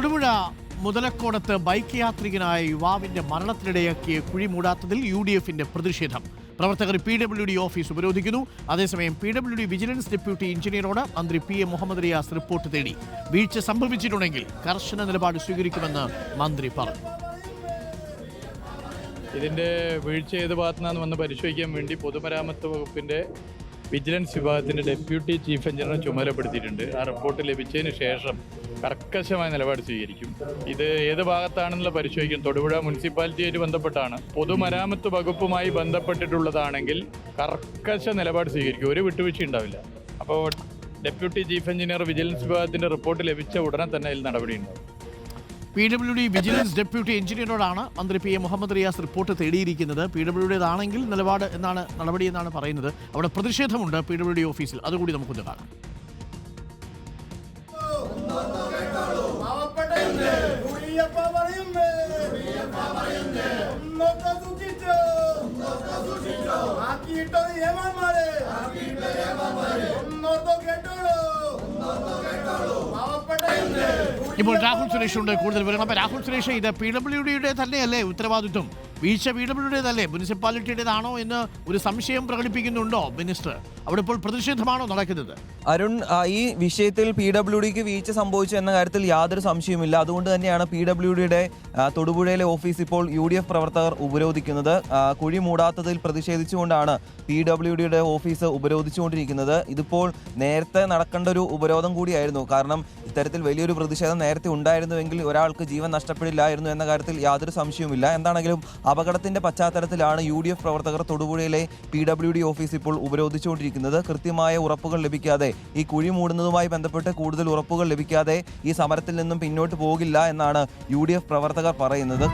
Thodupuzha മുതലക്കോടത്ത് bike യാത്രികനായ യുവാവിന്റെ മരണത്തിനിടയാക്കിയ കുഴി മൂടാത്തതിൽ UDFന്റെ പ്രതിഷേധം. പ്രവർത്തകർ PWD ഓഫീസ് ഉപരോധിക്കുന്നു. അതേസമയം PWD വിജിലൻസ് ഡെപ്യൂട്ടി എഞ്ചിനീയറോട് മന്ത്രി PM മുഹമ്മദ് റിയാസ് റിപ്പോർട്ട് തേടി. വീഴ്ച സംഭവിച്ചിട്ടുണ്ടെങ്കിൽ കർശന നിലപാട് സ്വീകരിക്കുമെന്ന് മന്ത്രി പറഞ്ഞു. ഇതിൻ്റെ വീഴ്ച ഏത് ഭാഗത്തുനിന്ന് വന്ന് പരിശോധിക്കാൻ വേണ്ടി പൊതുമരാമത്ത് വകുപ്പിൻ്റെ വിജിലൻസ് വിഭാഗത്തിൻ്റെ ഡെപ്യൂട്ടി ചീഫ് എഞ്ചിനീയറെ ചുമതലപ്പെടുത്തിയിട്ടുണ്ട്. ആ റിപ്പോർട്ട് ലഭിച്ചതിന് ശേഷം കർക്കശമായ നിലപാട് സ്വീകരിക്കും. ഇത് ഏത് ഭാഗത്താണെന്നുള്ള പരിശോധിക്കും. തൊടുപുഴ മുനിസിപ്പാലിറ്റിയായിട്ട് ബന്ധപ്പെട്ടാണ്. പൊതുമരാമത്ത് വകുപ്പുമായി ബന്ധപ്പെട്ടിട്ടുള്ളതാണെങ്കിൽ കർക്കശ നിലപാട് സ്വീകരിക്കും. ഒരു വിട്ടുവീഴ്ച ഉണ്ടാവില്ല. അപ്പോൾ ഡെപ്യൂട്ടി ചീഫ് എഞ്ചിനീയർ വിജിലൻസ് വിഭാഗത്തിൻ്റെ റിപ്പോർട്ട് ലഭിച്ച ഉടനെ തന്നെ അതിൽ നടപടിയുണ്ടാവും. PWD വിജിലൻസ് ഡെപ്യൂട്ടി എഞ്ചിനീയറോടാണ് മന്ത്രി PM മുഹമ്മദ് റിയാസ് റിപ്പോർട്ട് തേടിയിരിക്കുന്നത്. PWDതാണെങ്കിൽ നിലപാട് എന്നാണ് നടപടി എന്നാണ് പറയുന്നത്. അവിടെ പ്രതിഷേധമുണ്ട് PWD ഓഫീസിൽ. അതുകൂടി നമുക്കൊന്ന് കാണാം. ഇപ്പോൾ രാഹുൽ സുരേഷ് ഉണ്ട് കൂടുതൽ വിവരങ്ങൾ. അപ്പോൾ രാഹുൽ സുരേഷ്, ഇത് PWDയുടെ തന്നെയല്ലേ ഉത്തരവാദിത്വം? വീഴ്ച PWDയുടേതല്ലേ, മുനിസിപ്പാലിറ്റിയുടേതാണോ എന്ന് ഒരു സംശയം പ്രകടിപ്പിക്കുന്നുണ്ടോ മിനിസ്റ്റർ? അവിടെ ഇപ്പോൾ പ്രതിഷേധമാണോ നടക്കുന്നത്? അരുൺ, ഈ വിഷയത്തിൽ PWDക്ക് വീഴ്ച സംഭവിച്ചു എന്ന കാര്യത്തിൽ യാതൊരു സംശയവുമില്ല. അതുകൊണ്ട് തന്നെയാണ് PWDയുടെ തൊടുപുഴയിലെ ഓഫീസ് ഇപ്പോൾ UDF പ്രവർത്തകർ ഉപരോധിക്കുന്നത്. കുഴി മൂടാത്തതിൽ പ്രതിഷേധിച്ചുകൊണ്ടാണ് PWDയുടെ ഓഫീസ് ഉപരോധിച്ചുകൊണ്ടിരിക്കുന്നത്. ഇതിപ്പോൾ നേരത്തെ നടക്കേണ്ട ഒരു ഉപരോധം കൂടിയായിരുന്നു. കാരണം ഇത്തരത്തിൽ വലിയൊരു പ്രതിഷേധം നേരത്തെ ഉണ്ടായിരുന്നുവെങ്കിൽ ഒരാൾക്ക് ജീവൻ നഷ്ടപ്പെടില്ലായിരുന്നു എന്ന കാര്യത്തിൽ യാതൊരു സംശയവുമില്ല. എന്താണെങ്കിലും അപകടത്തിന്റെ പശ്ചാത്തലത്തിലാണ് UDF പ്രവർത്തകർ തൊടുപുഴയിലെ PWD ഓഫീസ് ഇപ്പോൾ ഉപരോധിച്ചുകൊണ്ടിരിക്കുന്നത്. കൃത്യമായ ഉറപ്പുകൾ ലഭിക്കാതെ, ഈ കുഴി മൂടുന്നതുമായി ബന്ധപ്പെട്ട് കൂടുതൽ ഉറപ്പുകൾ ലഭിക്കാതെ ഈ സമരത്തിൽ നിന്നും പിന്നോട്ട് പോകില്ല എന്നാണ് UDF പ്രവർത്തകർ പറയുന്നത്.